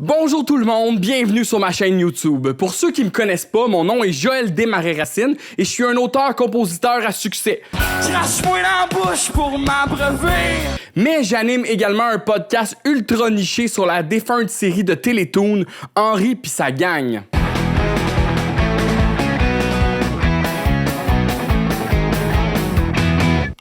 Bonjour tout le monde, bienvenue sur ma chaîne YouTube. Pour ceux qui me connaissent pas, mon nom est Joël Desmarais-Racine et je suis un auteur-compositeur à succès. Crache-moi dans la bouche pour m'abreuver! Mais j'anime également un podcast ultra niché sur la défunte série de Télétoon, Henri pis sa gang.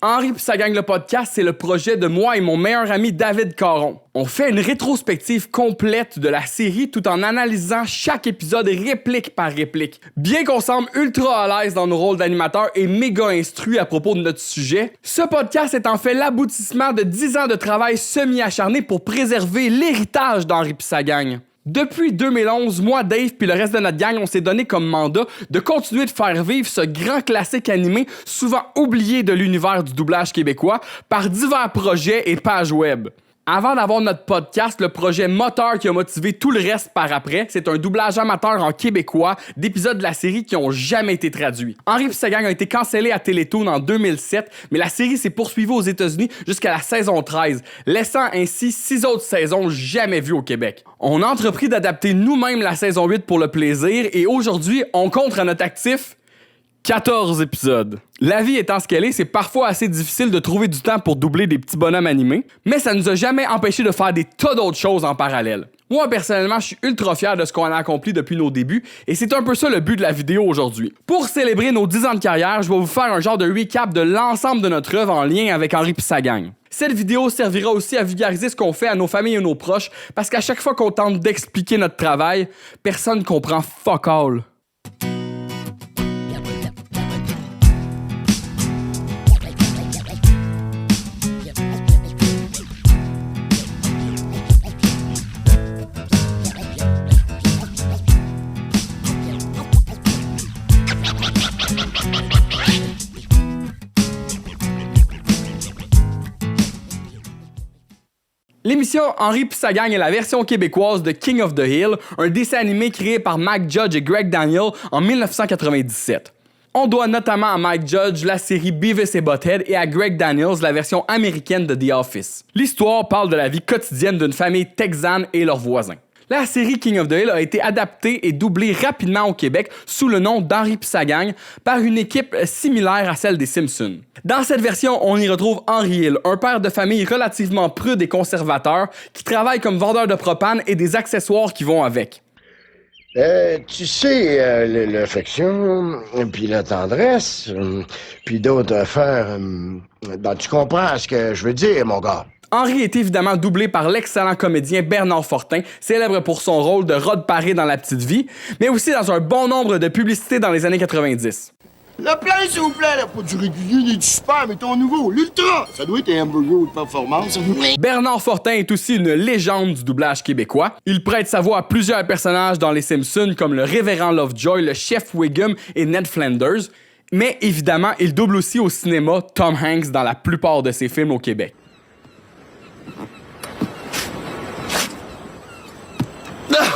Henri pis sa gang le podcast, c'est le projet de moi et mon meilleur ami David Caron. On fait une rétrospective complète de la série tout en analysant chaque épisode réplique par réplique. Bien qu'on semble ultra à l'aise dans nos rôles d'animateurs et méga instruits à propos de notre sujet, ce podcast est en fait l'aboutissement de 10 ans de travail semi-acharné pour préserver l'héritage d'Henri pis sa gang. Depuis 2011, moi, Dave puis le reste de notre gang, on s'est donné comme mandat de continuer de faire vivre ce grand classique animé souvent oublié de l'univers du doublage québécois par divers projets et pages web. Avant d'avoir notre podcast, le projet moteur qui a motivé tout le reste par après, c'est un doublage amateur en québécois d'épisodes de la série qui ont jamais été traduits. Henri pis sa gang a été cancellé à Télétoon en 2007, mais la série s'est poursuivie aux États-Unis jusqu'à la saison 13, laissant ainsi 6 autres saisons jamais vues au Québec. On a entrepris d'adapter nous-mêmes la saison 8 pour le plaisir et aujourd'hui, on compte à notre actif 14 épisodes. La vie étant ce qu'elle est, c'est parfois assez difficile de trouver du temps pour doubler des petits bonhommes animés, mais ça nous a jamais empêché de faire des tas d'autres choses en parallèle. Moi, personnellement, je suis ultra fier de ce qu'on a accompli depuis nos débuts, et c'est un peu ça le but de la vidéo aujourd'hui. Pour célébrer nos 10 ans de carrière, je vais vous faire un genre de recap de l'ensemble de notre œuvre en lien avec Henri pis sa gang. Cette vidéo servira aussi à vulgariser ce qu'on fait à nos familles et nos proches, parce qu'à chaque fois qu'on tente d'expliquer notre travail, personne comprend fuck all. L'émission Henri pis sa gang est la version québécoise de King of the Hill, un dessin animé créé par Mike Judge et Greg Daniels en 1997. On doit notamment à Mike Judge la série Beavis et Butthead et à Greg Daniels la version américaine de The Office. L'histoire parle de la vie quotidienne d'une famille texane et leurs voisins. La série King of the Hill a été adaptée et doublée rapidement au Québec sous le nom d'Henri pis sa gang par une équipe similaire à celle des Simpsons. Dans cette version, on y retrouve Henry Hill, un père de famille relativement prude et conservateur qui travaille comme vendeur de propane et des accessoires qui vont avec. Tu sais, l'affection, puis la tendresse, puis d'autres affaires, ben, tu comprends ce que je veux dire, mon gars. Henri est évidemment doublé par l'excellent comédien Bernard Fortin, célèbre pour son rôle de Rod Paré dans La Petite Vie, mais aussi dans un bon nombre de publicités dans les années 90. Le plein, s'il vous plaît, là, pas du régulier ni du super, mais ton nouveau, l'ultra. Ça doit être un hamburger de performance. Bernard Fortin est aussi une légende du doublage québécois. Il prête sa voix à plusieurs personnages dans Les Simpsons, comme le révérend Lovejoy, le chef Wiggum et Ned Flanders. Mais évidemment, il double aussi au cinéma Tom Hanks dans la plupart de ses films au Québec.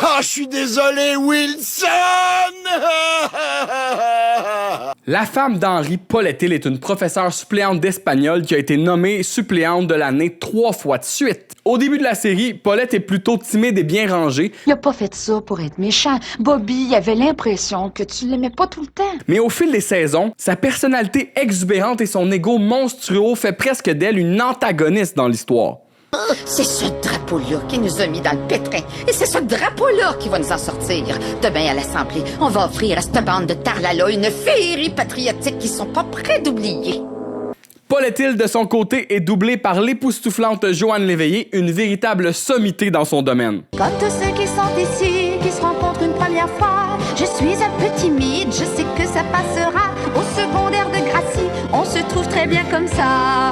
Ah, je suis désolé, Wilson! La femme d'Henri, Paulette Hill, est une professeure suppléante d'espagnol qui a été nommée suppléante de l'année 3 fois de suite. Au début de la série, Paulette est plutôt timide et bien rangée. Il a pas fait ça pour être méchant. Bobby avait l'impression que tu l'aimais pas tout le temps. Mais au fil des saisons, sa personnalité exubérante et son ego monstrueux fait presque d'elle une antagoniste dans l'histoire. C'est ce drapeau-là qui nous a mis dans le pétrin. Et c'est ce drapeau-là qui va nous en sortir. Demain, à l'Assemblée, on va offrir à cette bande de tarlala une féerie patriotique qu'ils sont pas prêts d'oublier. Paulette Hill, de son côté, est doublée par l'époustouflante Joanne Léveillé, une véritable sommité dans son domaine. Comme tous ceux qui sont ici, qui se rencontrent une première fois, je suis un peu timide, je sais que ça passera. Au secondaire de Gracie, on se trouve très bien comme ça.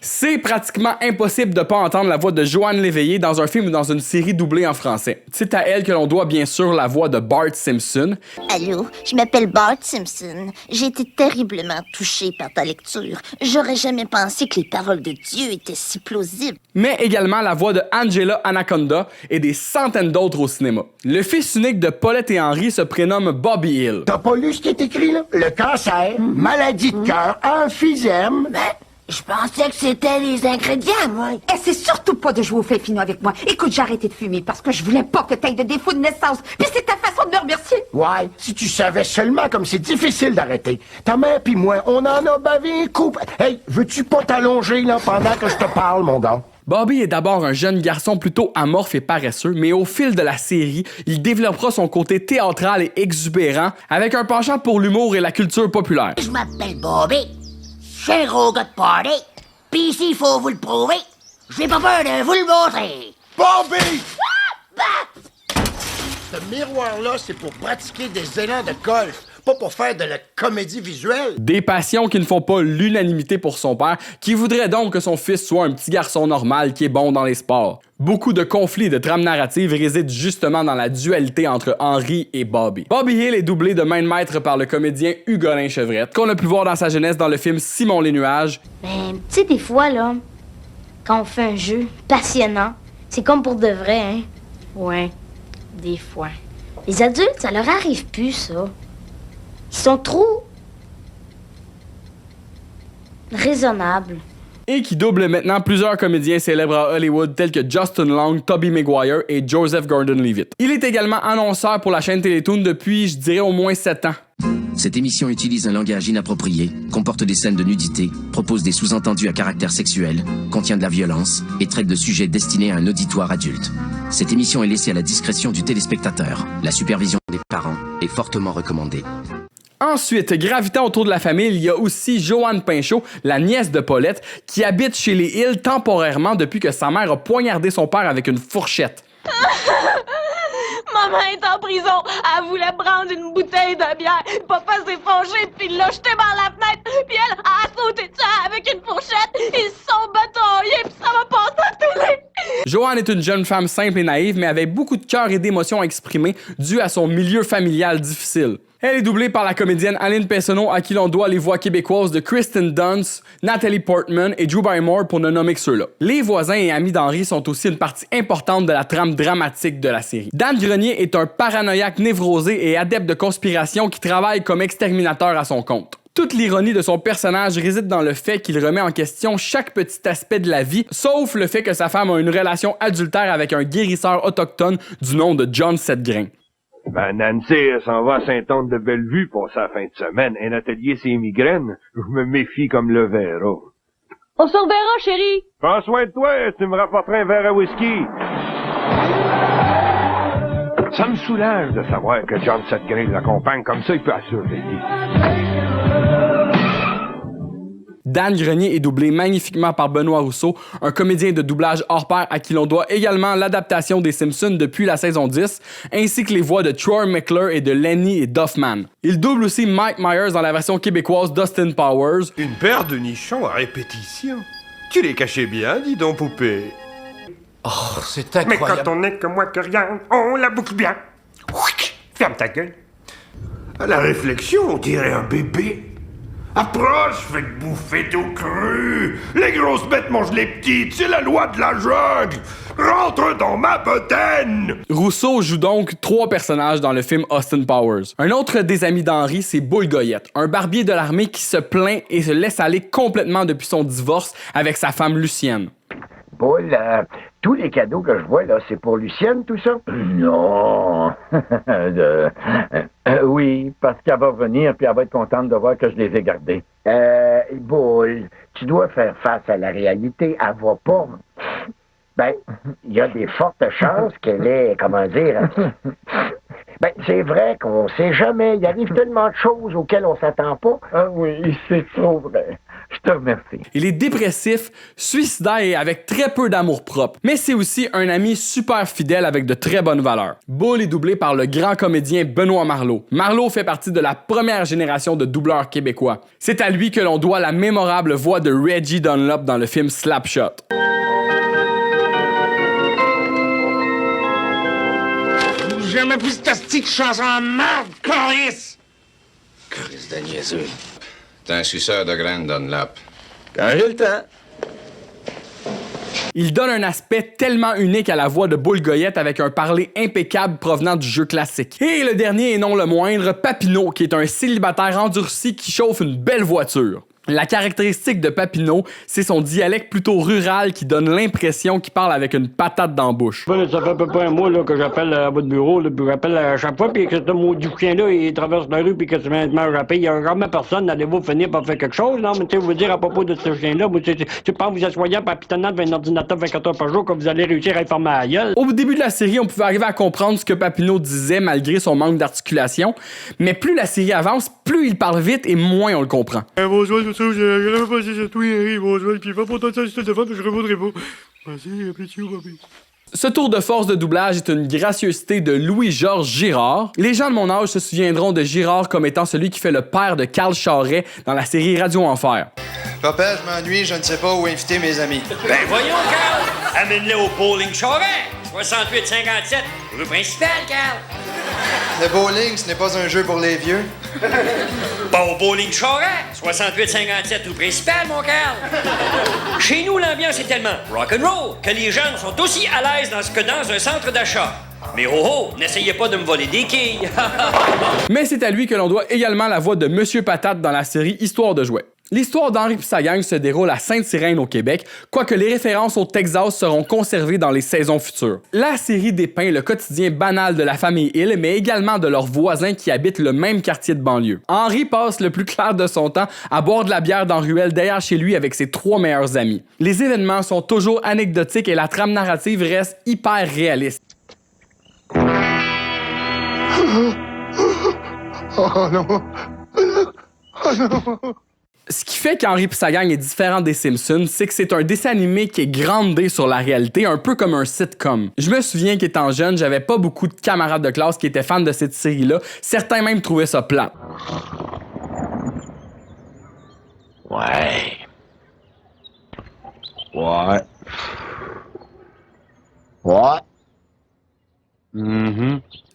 C'est pratiquement impossible de pas entendre la voix de Joanne Léveillé dans un film ou dans une série doublée en français. C'est à elle que l'on doit bien sûr la voix de Bart Simpson. Allô, je m'appelle Bart Simpson. J'ai été terriblement touché par ta lecture. J'aurais jamais pensé que les paroles de Dieu étaient si plausibles. Mais également la voix de Angela Anaconda et des centaines d'autres au cinéma. Le fils unique de Paulette et Henri se prénomme Bobby Hill. T'as pas lu ce qui est écrit, là? Le cancer, maladie de cœur, emphysème... Je pensais que c'était les ingrédients, moi. Essaie surtout pas de jouer au fait finot avec moi. Écoute, j'ai arrêté de fumer parce que je voulais pas que t'aies de défaut de naissance. Puis c'est ta façon de me remercier. Ouais, si tu savais seulement comme c'est difficile d'arrêter. Ta mère pis moi, on en a bavé un couple. Hey, veux-tu pas t'allonger, là, pendant que je te parle, mon gars? Bobby est d'abord un jeune garçon plutôt amorphe et paresseux, mais au fil de la série, il développera son côté théâtral et exubérant avec un penchant pour l'humour et la culture populaire. Je m'appelle Bobby. Je suis un gros gars de party. Pis ici, il faut vous le prouver. J'ai pas peur de vous le montrer. Bobby! Ce miroir-là, c'est pour pratiquer des élans de golf, pas pour faire de la comédie visuelle. Des passions qui ne font pas l'unanimité pour son père, qui voudrait donc que son fils soit un petit garçon normal qui est bon dans les sports. Beaucoup de conflits et de trames narratives résident justement dans la dualité entre Henry et Bobby. Bobby Hill est doublé de main de maître par le comédien Hugolin Chevrette, qu'on a pu voir dans sa jeunesse dans le film Simon les nuages. Ben, tu sais, des fois, là, quand on fait un jeu passionnant, c'est comme pour de vrai, hein? Ouais, des fois. Les adultes, ça leur arrive plus, ça. Ils sont trop raisonnables. Et qui double maintenant plusieurs comédiens célèbres à Hollywood tels que Justin Long, Tobey Maguire et Joseph Gordon-Levitt. Il est également annonceur pour la chaîne Télétoon depuis, je dirais, au moins 7 ans. Cette émission utilise un langage inapproprié, comporte des scènes de nudité, propose des sous-entendus à caractère sexuel, contient de la violence et traite de sujets destinés à un auditoire adulte. Cette émission est laissée à la discrétion du téléspectateur. La supervision des parents est fortement recommandée. Ensuite, gravitant autour de la famille, il y a aussi Joanne Pinchot, la nièce de Paulette, qui habite chez les Hill temporairement depuis que sa mère a poignardé son père avec une fourchette. Maman est en prison. Elle voulait prendre une bouteille de bière. Papa s'est fâché puis l'a jeté par la fenêtre. Puis elle a sauté dessus avec une fourchette. Ils se sont bataillés puis ça m'a passé à la télé. Joanne est une jeune femme simple et naïve, mais avec beaucoup de cœur et d'émotions à exprimer dû à son milieu familial difficile. Elle est doublée par la comédienne Aline Pessonneau, à qui l'on doit les voix québécoises de Kristen Dunst, Natalie Portman et Drew Barrymore pour ne nommer que ceux-là. Les voisins et amis d'Henry sont aussi une partie importante de la trame dramatique de la série. Dan Grenier est un paranoïaque névrosé et adepte de conspiration qui travaille comme exterminateur à son compte. Toute l'ironie de son personnage réside dans le fait qu'il remet en question chaque petit aspect de la vie, sauf le fait que sa femme a une relation adultère avec un guérisseur autochtone du nom de John Setgrain. Ben, Nancy, elle s'en va à Sainte-Anne-de-Bellevue pour sa fin de semaine. Un atelier, c'est migraines. Je me méfie comme le verra. On se reverra, chérie. Prends soin de toi, tu me rapporteras un verre à whisky. Ça me soulage de savoir que John Setgrain l'accompagne, comme ça il peut la surveiller. Dan Grenier est doublé magnifiquement par Benoît Rousseau, un comédien de doublage hors pair à qui l'on doit également l'adaptation des Simpsons depuis la saison 10, ainsi que les voix de Troy McClure et de Lenny et Duffman. Il double aussi Mike Myers dans la version québécoise d'Austin Powers. Une paire de nichons à répétition. Tu les cachais bien, dis donc, poupée. Oh, c'est incroyable. Mais quand on est comme moi que rien, on la boucle bien. Ferme ta gueule. À la réflexion, on dirait un bébé. Approche, faites bouffer tout cru. Les grosses bêtes mangent les petites, c'est la loi de la jungle. Rentre dans ma bedaine. Rousseau joue donc 3 personnages dans le film Austin Powers. Un autre des amis d'Henry, c'est Bull Goyette, un barbier de l'armée qui se plaint et se laisse aller complètement depuis son divorce avec sa femme Lucienne. Bull, tous les cadeaux que je vois, là, c'est pour Lucienne, tout ça? Non. Oui, parce qu'elle va revenir puis elle va être contente de voir que je les ai gardés. Bull, tu dois faire face à la réalité. Elle va pas. Ben, il y a des fortes chances qu'elle ait, comment dire... Ben, c'est vrai qu'on sait jamais. Il arrive tellement de choses auxquelles on s'attend pas. Ah oui, c'est trop vrai. Je te remercie. Il est dépressif, suicidaire et avec très peu d'amour-propre. Mais c'est aussi un ami super fidèle avec de très bonnes valeurs. Bull est doublé par le grand comédien Benoît Marleau. Marleau fait partie de la première génération de doubleurs québécois. C'est à lui que l'on doit la mémorable voix de Reggie Dunlop dans le film Slapshot. J'ai jamais vu cette petite chanson en marde, Coris! Coris de niaiseux. T'es un suceur de graines, Dunlop. Quand j'ai le temps. Il donne un aspect tellement unique à la voix de Bull Goyette avec un parler impeccable provenant du jeu classique. Et le dernier et non le moindre, Papineau, qui est un célibataire endurci qui chauffe une belle voiture. La caractéristique de Papineau, c'est son dialecte plutôt rural qui donne l'impression qu'il parle avec une patate dans la bouche. Ça fait à peu près un mois là, que j'appelle à votre bureau, là, puis j'appelle à chaque fois, puis que ce maudit chien-là, il traverse la rue, puis que tu mange à paix. Il n'y a jamais personne, allez-vous finir par faire quelque chose, non? Mais tu sais, vous dire à propos de ce chien-là, tu penses vous asseyant par pitonnant devant un ordinateur 24 heures par jour que vous allez réussir à y former à la gueule? Au début de la série, on pouvait arriver à comprendre ce que Papineau disait malgré son manque d'articulation, mais plus la série avance, plus il parle vite et moins on le comprend. Ce tour de force de doublage est une gracieuseté de Louis-Georges Girard. Les gens de mon âge se souviendront de Girard comme étant celui qui fait le père de Carl Charret dans la série Radio Enfer. Papa, je m'ennuie, je ne sais pas où inviter mes amis. Ben voyons, Carl! Amène-le au bowling Charret! 68-57, rue principale, Carl! Le bowling, ce n'est pas un jeu pour les vieux. Pas au bowling Charret! 68-57, rue principale, mon Carl! Chez nous, l'ambiance est tellement rock'n'roll que les jeunes sont aussi à l'aise que dans un centre d'achat. Mais oh, n'essayez pas de me voler des quilles! Mais c'est à lui que l'on doit également la voix de Monsieur Patate dans la série Histoire de jouets. L'histoire d'Henri et sa gang se déroule à Sainte-Sirène au Québec, quoique les références au Texas seront conservées dans les saisons futures. La série dépeint le quotidien banal de la famille Hill, mais également de leurs voisins qui habitent le même quartier de banlieue. Henri passe le plus clair de son temps à boire de la bière dans ruelle derrière chez lui avec ses 3 meilleurs amis. Les événements sont toujours anecdotiques et la trame narrative reste hyper réaliste. Oh non! Oh non! Ce qui fait qu'Henri pis sa gang est différent des Simpsons, c'est que c'est un dessin animé qui est grandé sur la réalité, un peu comme un sitcom. Je me souviens qu'étant jeune, j'avais pas beaucoup de camarades de classe qui étaient fans de cette série-là, certains même trouvaient ça plate. Ouais.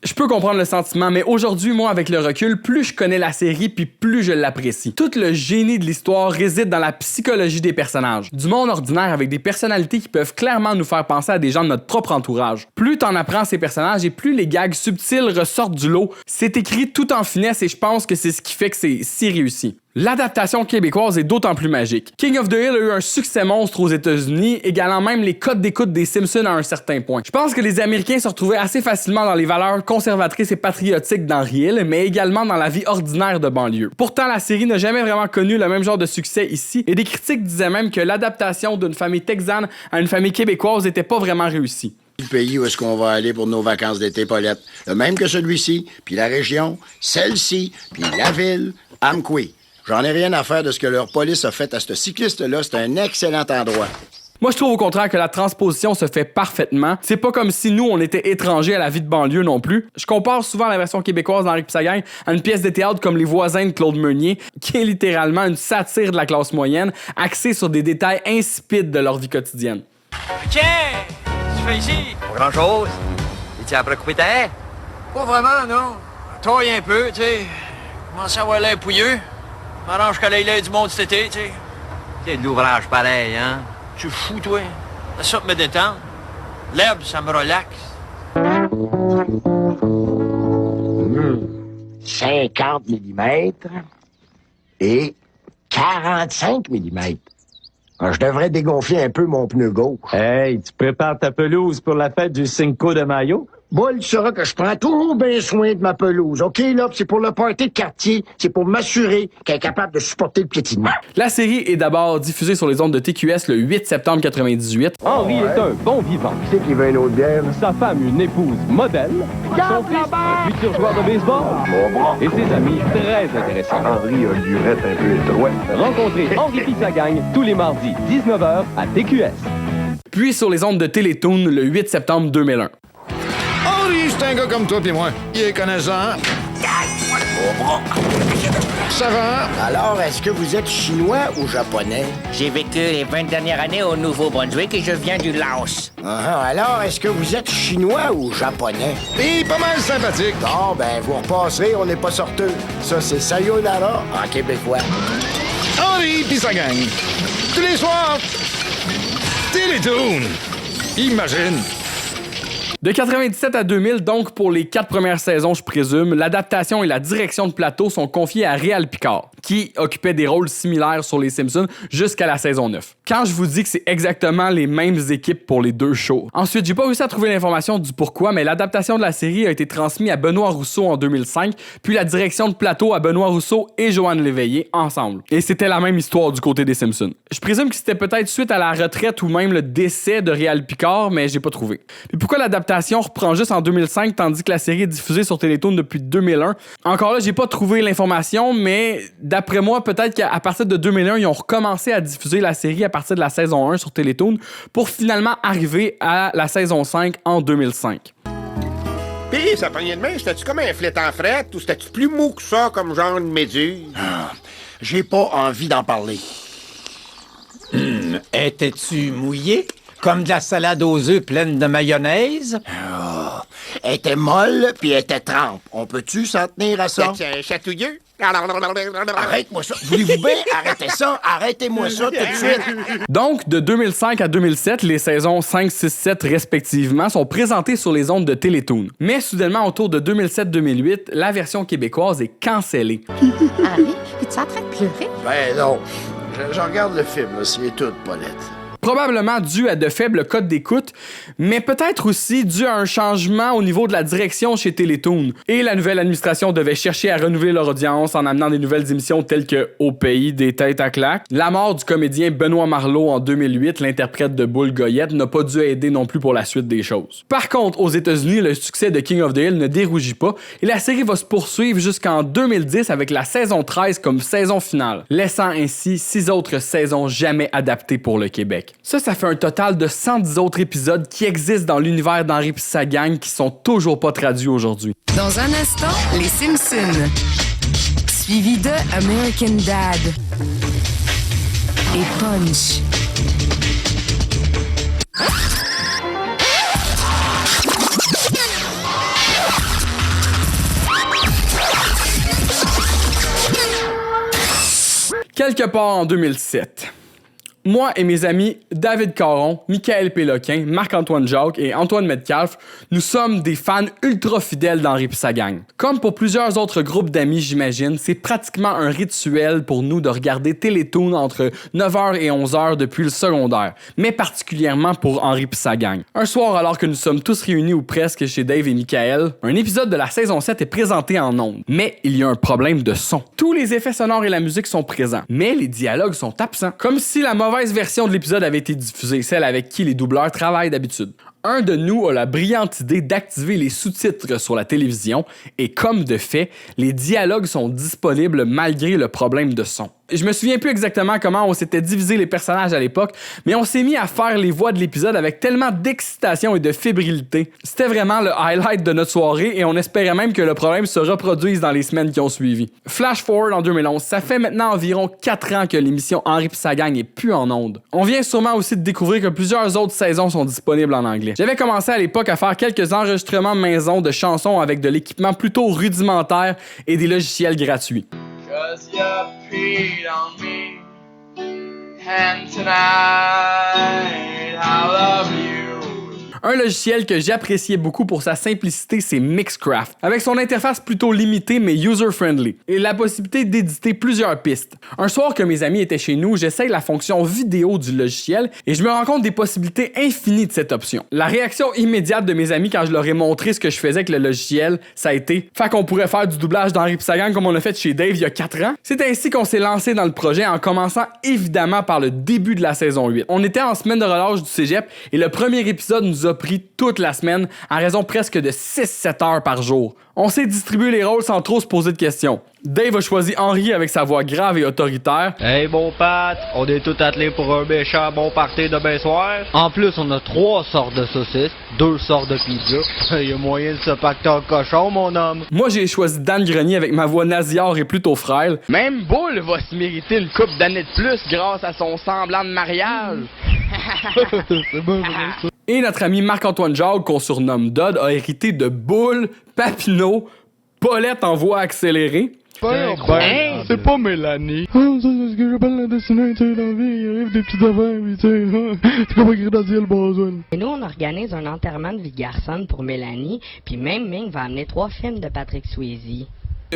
Je peux comprendre le sentiment, mais aujourd'hui, moi, avec le recul, plus je connais la série puis plus je l'apprécie. Tout le génie de l'histoire réside dans la psychologie des personnages. Du monde ordinaire avec des personnalités qui peuvent clairement nous faire penser à des gens de notre propre entourage. Plus t'en apprends ces personnages et plus les gags subtils ressortent du lot. C'est écrit tout en finesse et je pense que c'est ce qui fait que c'est si réussi. L'adaptation québécoise est d'autant plus magique. King of the Hill a eu un succès monstre aux États-Unis, égalant même les codes d'écoute des Simpsons à un certain point. Je pense que les Américains se retrouvaient assez facilement dans les valeurs conservatrices et patriotiques d'Henry Hill, mais également dans la vie ordinaire de banlieue. Pourtant, la série n'a jamais vraiment connu le même genre de succès ici, et des critiques disaient même que l'adaptation d'une famille texane à une famille québécoise n'était pas vraiment réussie. Le pays où est-ce qu'on va aller pour nos vacances d'été, Paulette. Le même que celui-ci, puis la région, celle-ci, puis la ville, Amqui. J'en ai rien à faire de ce que leur police a fait à ce cycliste-là. C'est un excellent endroit. Moi, je trouve au contraire que la transposition se fait parfaitement. C'est pas comme si nous, on était étrangers à la vie de banlieue non plus. Je compare souvent la version québécoise d'Henri pis sa gang à une pièce de théâtre comme Les Voisins de Claude Meunier, qui est littéralement une satire de la classe moyenne, axée sur des détails insipides de leur vie quotidienne. Tiens! Tu fais ici? Pas grand-chose. Es-tu après couper ta haie? Pas vraiment, non. Taille un peu, tu sais. Commence à avoir l'air pouilleux. M'arrange qu'elle ait l'air du monde cet été, tu sais. C'est de l'ouvrage pareil, hein? Tu es fou, toi. Ça me détend. L'herbe, ça me relaxe. 50 mm et 45 mm. Je devrais dégonfler un peu mon pneu gauche. Hey, tu prépares ta pelouse pour la fête du Cinco de Mayo? Bon, tu sauras que je prends toujours bien soin de ma pelouse. OK, là, c'est pour le party de quartier. C'est pour m'assurer qu'elle est capable de supporter le piétinement. La série est d'abord diffusée sur les ondes de TQS le 8 septembre 1998. Henri est un bon vivant. Qui c'est qui veut une autre bière? Sa femme, une épouse modèle. Son fils, un futur joueur de baseball. Et ses amis, très intéressants. Henri a l'urette un peu étroite. Rencontrez Henri et sa gang tous les mardis, 19h, à TQS. Puis sur les ondes de Télétoon le 8 septembre 2001. Henri, c'est un gars comme toi pis moi. Il est connaissant. Ça va? Alors, est-ce que vous êtes chinois ou japonais? J'ai vécu les 20 dernières années au Nouveau-Brunswick et je viens du Laos. Alors, est-ce que vous êtes chinois ou japonais? Et pas mal sympathique. Bon, ben, vous repasserez, on n'est pas sorteux. Ça, c'est sayonara en québécois. Henri pis sa gang. Tous les soirs. Télétoon. Imagine. De 97 à 2000, donc pour les 4 premières saisons, je présume, l'adaptation et la direction de plateau sont confiées à Réal Picard, qui occupait des rôles similaires sur les Simpsons jusqu'à la saison 9. Quand je vous dis que c'est exactement les mêmes équipes pour les deux shows. Ensuite, j'ai pas réussi à trouver l'information du pourquoi, mais l'adaptation de la série a été transmise à Benoît Rousseau en 2005, puis la direction de plateau à Benoît Rousseau et Joanne Léveillé ensemble. Et c'était la même histoire du côté des Simpsons. Je présume que c'était peut-être suite à la retraite ou même le décès de Réal Picard, mais j'ai pas trouvé. Puis pourquoi l'adaptation reprend juste en 2005 tandis que la série est diffusée sur Télétoon depuis 2001? Encore là, j'ai pas trouvé l'information, mais d'après moi, peut-être qu'à partir de 2001, ils ont recommencé à diffuser la série à partir de la saison 1 sur Télétoon pour finalement arriver à la saison 5 en 2005. Pis, ça pognait de main, c'était-tu comme un flet en fret ou c'était-tu plus mou que ça, comme genre une méduse? J'ai pas envie d'en parler. Étais-tu mouillé? Comme de la salade aux œufs pleine de mayonnaise? Elle était molle, puis elle était trempe. On peut-tu s'en tenir à ça? C'est chatouilleux? Arrête-moi ça. Voulez-vous bien arrêter ça? Arrêtez-moi ça tout de suite. Donc, de 2005 à 2007, les saisons 5, 6, 7 respectivement sont présentées sur les ondes de Télétoon. Mais soudainement, autour de 2007-2008, la version québécoise est cancellée. Harry, es-tu en train de pleurer? Ben non. Je regarde le film, là, c'est tout, Paulette. Probablement dû à de faibles codes d'écoute, mais peut-être aussi dû à un changement au niveau de la direction chez Télétoon. Et la nouvelle administration devait chercher à renouveler leur audience en amenant des nouvelles émissions telles que Au pays des têtes à claques. La mort du comédien Benoît Marleau en 2008, l'interprète de Boule Goyette, n'a pas dû aider non plus pour la suite des choses. Par contre, aux États-Unis, le succès de King of the Hill ne dérougit pas et la série va se poursuivre jusqu'en 2010 avec la saison 13 comme saison finale, laissant ainsi 6 autres saisons jamais adaptées pour le Québec. Ça fait un total de 110 autres épisodes qui existent dans l'univers d'Henri pis sa gang qui sont toujours pas traduits aujourd'hui. Dans un instant, les Simpsons. Suivi de American Dad. Et Punch. Quelque part en 2007. Moi et mes amis David Caron, Michael Péloquin, Marc-Antoine Jacques et Antoine Metcalfe, nous sommes des fans ultra fidèles d'Henri pis sa gang. Comme pour plusieurs autres groupes d'amis, j'imagine, c'est pratiquement un rituel pour nous de regarder Télétoon entre 9h et 11h depuis le secondaire, mais particulièrement pour Henri pis sa gang. Un soir, alors que nous sommes tous réunis ou presque chez Dave et Michael, un épisode de la saison 7 est présenté en ondes. Mais il y a un problème de son. Tous les effets sonores et la musique sont présents, mais les dialogues sont absents. Comme si la mauvaise version de l'épisode avait été diffusée, celle avec qui les doubleurs travaillent d'habitude. Un de nous a la brillante idée d'activer les sous-titres sur la télévision et comme de fait, les dialogues sont disponibles malgré le problème de son. Je me souviens plus exactement comment on s'était divisé les personnages à l'époque, mais on s'est mis à faire les voix de l'épisode avec tellement d'excitation et de fébrilité. C'était vraiment le highlight de notre soirée et on espérait même que le problème se reproduise dans les semaines qui ont suivi. Flash forward en 2011, ça fait maintenant environ 4 ans que l'émission Henri pis sa gang est plus en ondes. On vient sûrement aussi de découvrir que plusieurs autres saisons sont disponibles en anglais. J'avais commencé à l'époque à faire quelques enregistrements maison de chansons avec de l'équipement plutôt rudimentaire et des logiciels gratuits. 'Cause you peed on me, and tonight I love you. Un logiciel que j'appréciais beaucoup pour sa simplicité, c'est Mixcraft, avec son interface plutôt limitée mais user-friendly, et la possibilité d'éditer plusieurs pistes. Un soir que mes amis étaient chez nous, j'essaye la fonction vidéo du logiciel et je me rends compte des possibilités infinies de cette option. La réaction immédiate de mes amis quand je leur ai montré ce que je faisais avec le logiciel, ça a été « Fait qu'on pourrait faire du doublage d'Henri pis sa gang comme on a fait chez Dave il y a 4 ans ». C'est ainsi qu'on s'est lancé dans le projet en commençant évidemment par le début de la saison 8. On était en semaine de relâche du cégep et le premier épisode nous a pris toute la semaine en raison presque de 6-7 heures par jour. On s'est distribué les rôles sans trop se poser de questions. Dave a choisi Henri avec sa voix grave et autoritaire. Hey mon Pat, on est tous attelés pour un méchant bon party demain soir. En plus, on a 3 sortes de saucisses, 2 sortes de pizza. Il y a moyen de se pacter en cochon, mon homme. Moi, j'ai choisi Dan Grenier avec ma voix nasillard et plutôt frêle. Même Bull va se mériter une couple d'années de plus grâce à son semblant de mariage. C'est bon, ça. Et notre ami Marc-Antoine Jacques, qu'on surnomme Dodd, a hérité de Bull, Papineau, Paulette en voix accélérée. Ben, c'est pas Mélanie. Ah, ça, c'est ce que j'appelle la destinée, tu sais, dans la vie, il arrive des petites affaires, pis tu sais, c'est comme écrit dans le ciel, Boswell. Et nous, on organise un enterrement de vie de garçonne pour Mélanie, puis même Ming va amener 3 films de Patrick Swayze.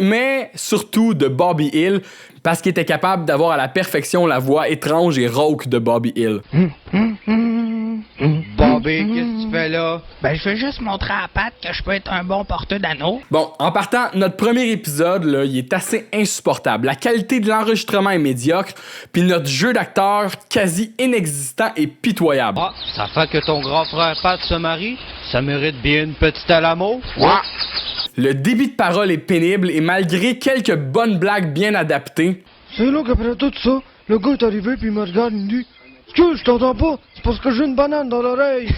Mais surtout de Bobby Hill, parce qu'il était capable d'avoir à la perfection la voix étrange et rauque de Bobby Hill. Bobby, qu'est-ce que tu fais là? Ben, je veux juste montrer à Pat que je peux être un bon porteur d'anneaux. Bon, en partant, notre premier épisode, là, il est assez insupportable. La qualité de l'enregistrement est médiocre, puis notre jeu d'acteur quasi inexistant est pitoyable. Ah, ça fait que ton grand frère Pat se marie? Ça mérite bien une petite à l'amour? Ouais. Le débit de parole est pénible et malgré quelques bonnes blagues bien adaptées... C'est là qu'après tout ça, le gars est arrivé puis il me regarde et me dit « Excuse, je t'entends pas, c'est parce que j'ai une banane dans l'oreille. »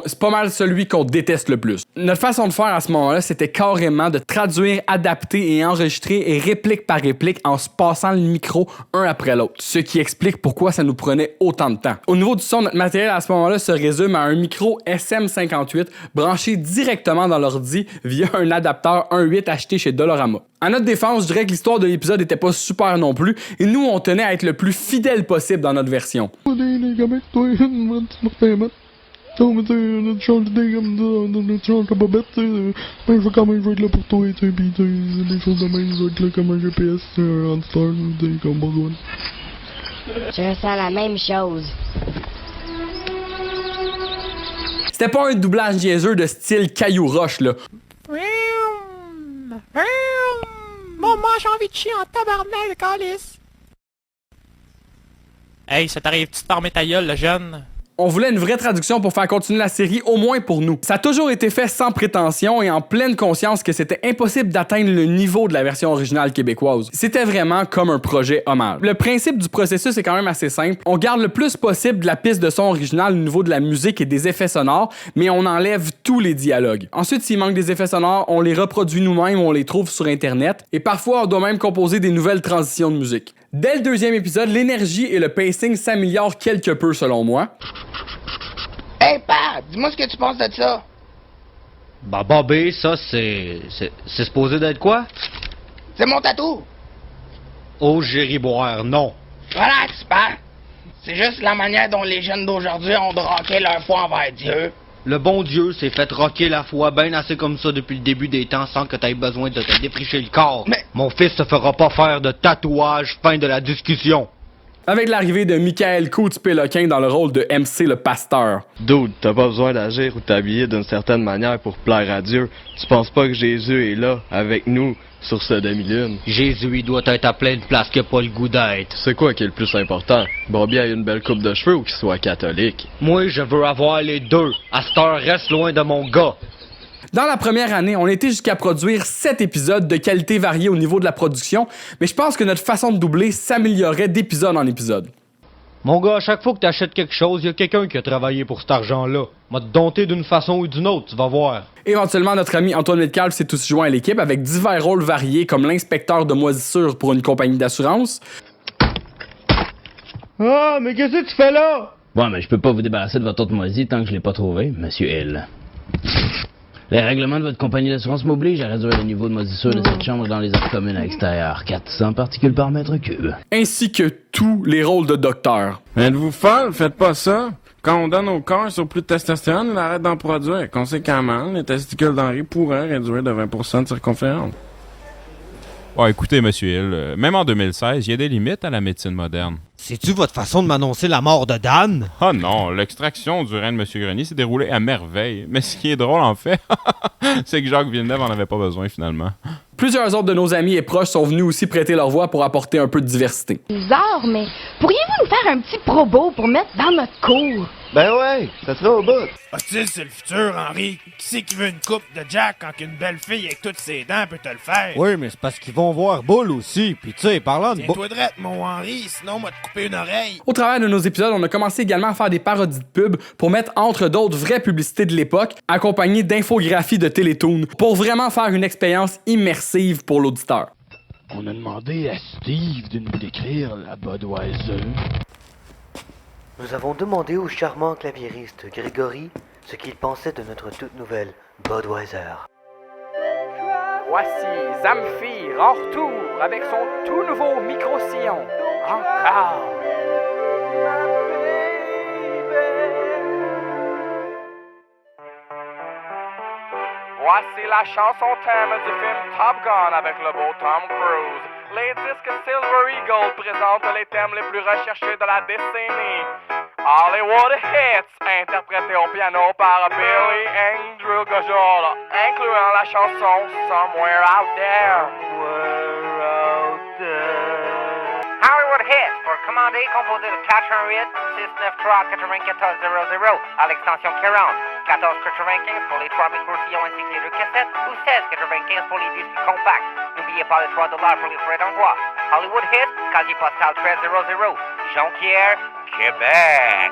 C'est pas mal celui qu'on déteste le plus. Notre façon de faire à ce moment-là, c'était carrément de traduire, adapter et enregistrer réplique par réplique en se passant le micro un après l'autre. Ce qui explique pourquoi ça nous prenait autant de temps. Au niveau du son, notre matériel à ce moment-là se résume à un micro SM58 branché directement dans l'ordi via un adapteur 1.8 acheté chez Dolorama. À notre défense, je dirais que l'histoire de l'épisode était pas super non plus et nous, on tenait à être le plus fidèle possible dans notre version. On te change d'idée comme ça, on te change de bobette, tu sais. Ben, je vais quand même être là pour toi, tu sais, pis tu sais, des choses de même, je vais être là comme un GPS, un star, tu sais, comme besoin. Je ressens la même chose. C'était pas un doublage niaiseux de style Caillou Roche, là. Bon, moi, j'ai envie de chier en tabarnak, calice. Hey, ça t'arrive-tu de fermer ta gueule, le jeune? On voulait une vraie traduction pour faire continuer la série, au moins pour nous. Ça a toujours été fait sans prétention et en pleine conscience que c'était impossible d'atteindre le niveau de la version originale québécoise. C'était vraiment comme un projet hommage. Le principe du processus est quand même assez simple. On garde le plus possible de la piste de son originale au niveau de la musique et des effets sonores, mais on enlève tous les dialogues. Ensuite, s'il manque des effets sonores, on les reproduit nous-mêmes, on les trouve sur Internet, et parfois on doit même composer des nouvelles transitions de musique. Dès le deuxième épisode, l'énergie et le pacing s'améliorent quelque peu selon moi. Hey, Pat, dis-moi ce que tu penses de ça. Bah, Bobby, ça, c'est supposé d'être quoi? C'est mon tatou. Oh, Gériboire, non. Relax, Pat. C'est juste la manière dont les jeunes d'aujourd'hui ont de rocker leur foi envers Dieu. Le bon Dieu s'est fait rocker la foi bien assez comme ça depuis le début des temps sans que t'aies besoin de te défricher le corps. Mais... Mon fils se fera pas faire de tatouage, fin de la discussion. Avec l'arrivée de Michael Coutts-Péloquin dans le rôle de MC le pasteur. Dude, t'as pas besoin d'agir ou t'habiller d'une certaine manière pour plaire à Dieu. Tu penses pas que Jésus est là, avec nous, sur ce demi-lune? Jésus, il doit être à pleine place qu'il a pas le goût d'être. C'est quoi qui est le plus important? Bobby a une belle coupe de cheveux ou qu'il soit catholique? Moi, je veux avoir les deux. À cette heure, reste loin de mon gars. Dans la première année, on était jusqu'à produire 7 épisodes de qualité variée au niveau de la production, mais je pense que notre façon de doubler s'améliorait d'épisode en épisode. Mon gars, à chaque fois que t'achètes quelque chose, il y a quelqu'un qui a travaillé pour cet argent-là. M'a te dompté d'une façon ou d'une autre, tu vas voir. Éventuellement, notre ami Antoine Metcalfe s'est aussi joint à l'équipe avec divers rôles variés comme l'inspecteur de moisissure pour une compagnie d'assurance. Ah, mais qu'est-ce que tu fais là? Bon, mais je peux pas vous débarrasser de votre autre moisie tant que je l'ai pas trouvé, monsieur Hill. Les règlements de votre compagnie d'assurance m'obligent à réduire le niveau de moisissure de cette chambre dans les aires communes à l'extérieur. 400 particules par mètre cube. Ainsi que tous les rôles de docteur. Êtes-vous folle? Faites pas ça. Quand on donne au corps sur plus de testostérone, il arrête d'en produire. Conséquemment, les testicules d'Henri pourraient réduire de 20% de circonférence. Bon, écoutez, monsieur Hill, même en 2016, il y a des limites à la médecine moderne. C'est-tu votre façon de m'annoncer la mort de Dan? Ah non, l'extraction du rein de monsieur Grenier s'est déroulée à merveille. Mais ce qui est drôle, en fait, c'est que Jacques Villeneuve en avait pas besoin, finalement. Plusieurs autres de nos amis et proches sont venus aussi prêter leur voix pour apporter un peu de diversité. Bizarre, mais pourriez-vous nous faire un petit probo pour mettre dans notre cours? Ben ouais, ça serait au bout. Hostile, c'est le futur, Henri. Qui c'est qui veut une coupe de Jack quand une belle fille avec toutes ses dents peut te le faire? Oui, mais c'est parce qu'ils vont voir Bull aussi. Puis tu sais, parlant de Bull... Tiens-toi drette, mon Henri, sinon moi te couper une oreille. Au travers de nos épisodes, on a commencé également à faire des parodies de pubs pour mettre entre d'autres vraies publicités de l'époque, accompagnées d'infographies de Télétoon, pour vraiment faire une expérience immersive pour l'auditeur. On a demandé à Steve de nous décrire la Budweiser. Nous avons demandé au charmant claviériste Grégory ce qu'il pensait de notre toute nouvelle Budweiser. Voici Zamfir en retour avec son tout nouveau micro-sillon. Encore. Voici la chanson thème du film Top Gun avec le beau Tom Cruise. Les disques Silver Eagle présentent les thèmes les plus recherchés de la décennie. Hollywood Hits, interprétés au piano par Billy Andrew Gojol, incluant la chanson Somewhere Out There. Hollywood Hits, pour commander, composez le 418 693 9400 à l'extension 40. 14,95 pour les 3 micro-sillons ainsi que les 2 cassettes ou 16,95 pour les disques compacts. N'oubliez pas les $3 pour les frais d'envoi. Hollywood Hits, casier postal 1300, Jonquière, Québec.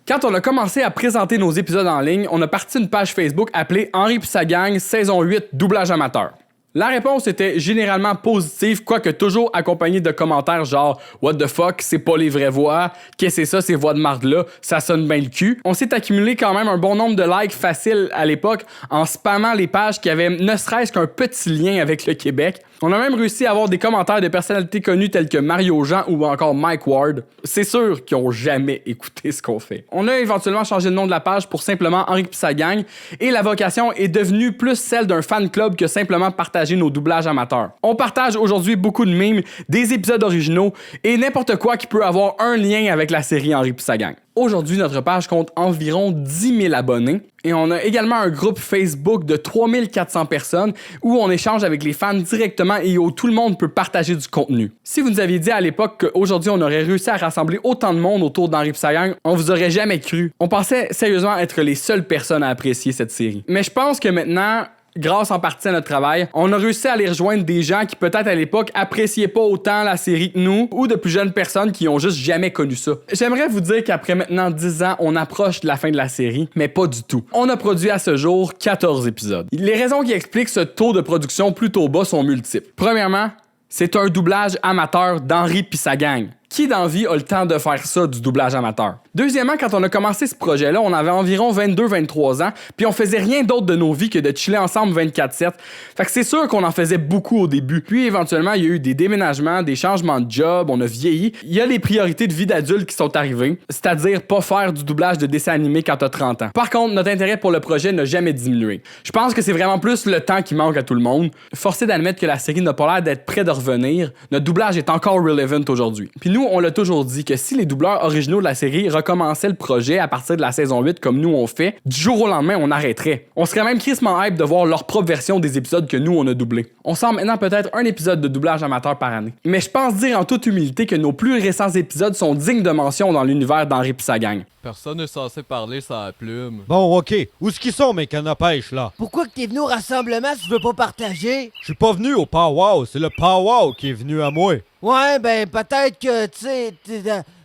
Quand on a commencé à présenter nos épisodes en ligne, on a parti une page Facebook appelée Henri pis sa gang, saison 8, doublage amateur. La réponse était généralement positive, quoique toujours accompagnée de commentaires genre « What the fuck, c'est pas les vraies voix, qu'est-ce que c'est ça, ces voix de marde-là, ça sonne bien le cul ». On s'est accumulé quand même un bon nombre de likes faciles à l'époque en spammant les pages qui avaient ne serait-ce qu'un petit lien avec le Québec. On a même réussi à avoir des commentaires de personnalités connues telles que Mario Jean ou encore Mike Ward. C'est sûr qu'ils ont jamais écouté ce qu'on fait. On a éventuellement changé le nom de la page pour simplement Henri pis sa gang et la vocation est devenue plus celle d'un fan club que simplement partager nos doublages amateurs. On partage aujourd'hui beaucoup de mimes, des épisodes originaux et n'importe quoi qui peut avoir un lien avec la série Henri pis sa gang. Aujourd'hui, notre page compte environ 10 000 abonnés et on a également un groupe Facebook de 3400 personnes où on échange avec les fans directement et où tout le monde peut partager du contenu. Si vous nous aviez dit à l'époque qu'aujourd'hui on aurait réussi à rassembler autant de monde autour d'Henri pis sa gang, on vous aurait jamais cru. On pensait sérieusement être les seules personnes à apprécier cette série. Mais je pense que maintenant, grâce en partie à notre travail, on a réussi à aller rejoindre des gens qui peut-être à l'époque appréciaient pas autant la série que nous ou de plus jeunes personnes qui ont juste jamais connu ça. J'aimerais vous dire qu'après maintenant 10 ans, on approche de la fin de la série, mais pas du tout. On a produit à ce jour 14 épisodes. Les raisons qui expliquent ce taux de production plutôt bas sont multiples. Premièrement, c'est un doublage amateur d'Henri pis sa gang. Qui dans la vie a le temps de faire ça, du doublage amateur? Deuxièmement, quand on a commencé ce projet-là, on avait environ 22-23 ans, puis on faisait rien d'autre de nos vies que de chiller ensemble 24/7. Fait que c'est sûr qu'on en faisait beaucoup au début. Puis éventuellement, il y a eu des déménagements, des changements de job, on a vieilli. Il y a les priorités de vie d'adulte qui sont arrivées, c'est-à-dire pas faire du doublage de dessin animé quand t'as 30 ans. Par contre, notre intérêt pour le projet n'a jamais diminué. Je pense que c'est vraiment plus le temps qui manque à tout le monde. Forcé d'admettre que la série n'a pas l'air d'être près de revenir, notre doublage est encore relevant aujourd'hui. Puis nous, on l'a toujours dit que si les doubleurs originaux de la série recommençaient le projet à partir de la saison 8 comme nous on fait, du jour au lendemain, on arrêterait. On serait même crissement hype de voir leur propre version des épisodes que nous on a doublés. On sent maintenant peut-être un épisode de doublage amateur par année. Mais je pense dire en toute humilité que nos plus récents épisodes sont dignes de mention dans l'univers d'Henri pis sa gang. Personne n'est censé parler sans la plume. Bon, ok. Où est-ce qu'ils sont, mes cannes à pêche, là? Pourquoi que t'es venu au rassemblement si tu veux pas partager? Je suis pas venu au powwow, c'est le powwow qui est venu à moi. Ouais, ben peut-être que, tu sais,